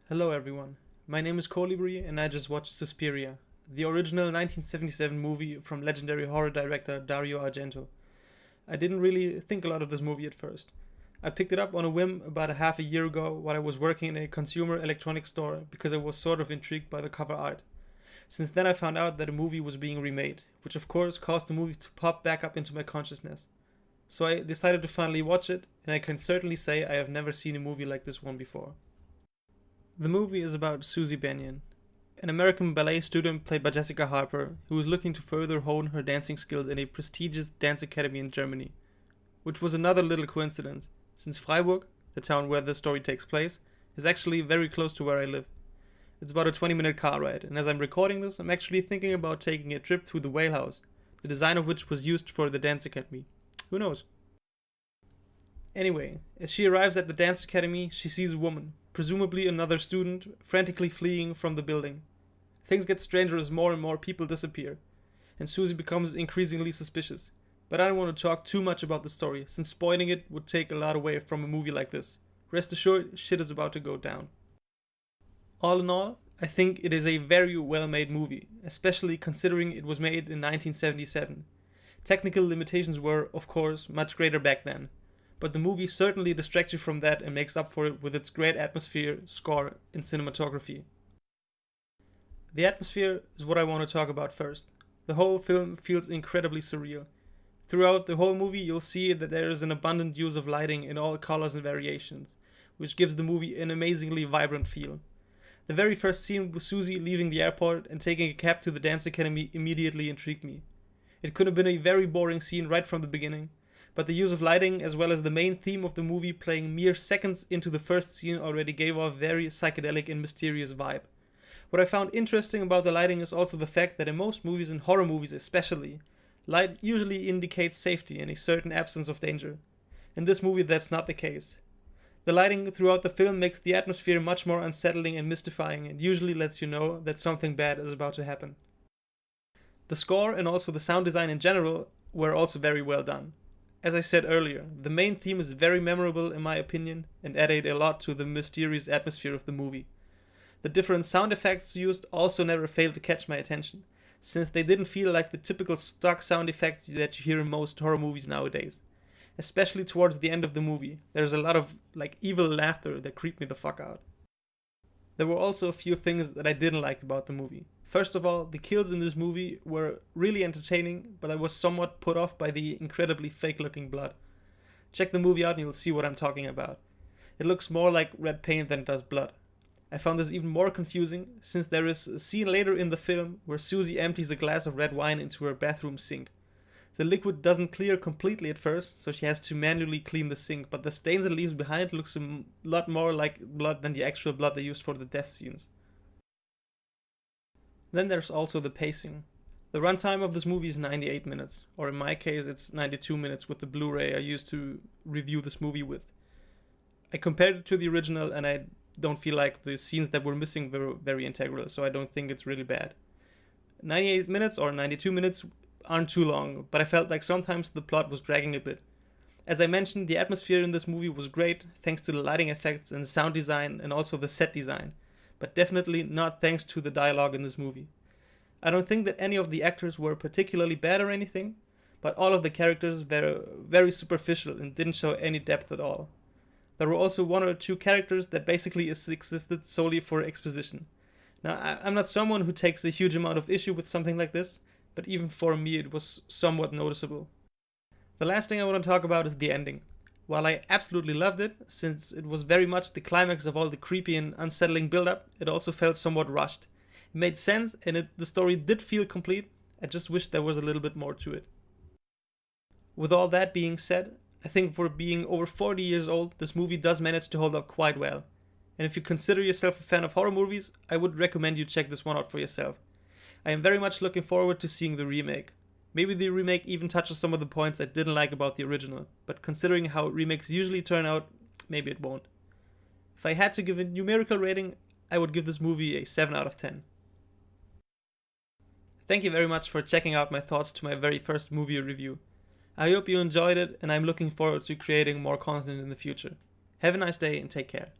Hello everyone, my name is Kolibree and I just watched Suspiria, the original 1977 movie from legendary horror director Dario Argento. I didn't really think a lot of this movie at first. I picked it up on a whim about a half a year ago while I was working in a consumer electronics store because I was sort of intrigued by the cover art. Since then I found out that a movie was being remade, which of course caused the movie to pop back up into my consciousness. So I decided to finally watch it, and I can certainly say I have never seen a movie like this one before. The movie is about Susie Bennion, an American ballet student played by Jessica Harper, who was looking to further hone her dancing skills in a prestigious dance academy in Germany. Which was another little coincidence, since Freiburg, the town where the story takes place, is actually very close to where I live. It's about a 20-minute car ride, and as I'm recording this, I'm actually thinking about taking a trip to the Whale House, the design of which was used for the dance academy. Who knows? Anyway, as she arrives at the dance academy, she sees a woman, presumably another student, frantically fleeing from the building. Things get stranger as more and more people disappear, and Susie becomes increasingly suspicious. But I don't want to talk too much about the story, since spoiling it would take a lot away from a movie like this. Rest assured, shit is about to go down. All in all, I think it is a very well-made movie, especially considering it was made in 1977. Technical limitations were, of course, much greater back then, but the movie certainly distracts you from that and makes up for it with its great atmosphere, score, and cinematography. The atmosphere is what I want to talk about first. The whole film feels incredibly surreal. Throughout the whole movie you'll see that there is an abundant use of lighting in all colors and variations, which gives the movie an amazingly vibrant feel. The very first scene with Susie leaving the airport and taking a cab to the dance academy immediately intrigued me. It could have been a very boring scene right from the beginning, but the use of lighting as well as the main theme of the movie playing mere seconds into the first scene already gave off a very psychedelic and mysterious vibe. What I found interesting about the lighting is also the fact that in most movies, and horror movies especially, light usually indicates safety and a certain absence of danger. In this movie that's not the case. The lighting throughout the film makes the atmosphere much more unsettling and mystifying, and usually lets you know that something bad is about to happen. The score and also the sound design in general were also very well done. As I said earlier, the main theme is very memorable in my opinion and added a lot to the mysterious atmosphere of the movie. The different sound effects used also never failed to catch my attention, since they didn't feel like the typical stock sound effects that you hear in most horror movies nowadays. Especially towards the end of the movie, there's a lot of evil laughter that creeped me the fuck out. There were also a few things that I didn't like about the movie. First of all, the kills in this movie were really entertaining, but I was somewhat put off by the incredibly fake looking blood. Check the movie out and you'll see what I'm talking about. It looks more like red paint than it does blood. I found this even more confusing, since there is a scene later in the film where Susie empties a glass of red wine into her bathroom sink. The liquid doesn't clear completely at first, so she has to manually clean the sink, but the stains it leaves behind looks a lot more like blood than the actual blood they used for the death scenes. Then there's also the pacing. The runtime of this movie is 98 minutes, or in my case it's 92 minutes with the Blu-ray I used to review this movie with. I compared it to the original and I don't feel like the scenes that were missing were very integral, so I don't think it's really bad. 98 minutes or 92 minutes aren't too long, but I felt like sometimes the plot was dragging a bit. As I mentioned, the atmosphere in this movie was great thanks to the lighting effects and sound design and also the set design, but definitely not thanks to the dialogue in this movie. I don't think that any of the actors were particularly bad or anything, but all of the characters were very superficial and didn't show any depth at all. There were also one or two characters that basically existed solely for exposition. Now, I'm not someone who takes a huge amount of issue with something like this, but even for me it was somewhat noticeable. The last thing I want to talk about is the ending. While I absolutely loved it, since it was very much the climax of all the creepy and unsettling build-up, it also felt somewhat rushed. It made sense and the story did feel complete, I just wish there was a little bit more to it. With all that being said, I think for being over 40 years old, this movie does manage to hold up quite well. And if you consider yourself a fan of horror movies, I would recommend you check this one out for yourself. I am very much looking forward to seeing the remake. Maybe the remake even touches some of the points I didn't like about the original, but considering how remakes usually turn out, maybe it won't. If I had to give a numerical rating, I would give this movie a 7 out of 10. Thank you very much for checking out my thoughts to my very first movie review. I hope you enjoyed it, and I'm looking forward to creating more content in the future. Have a nice day and take care.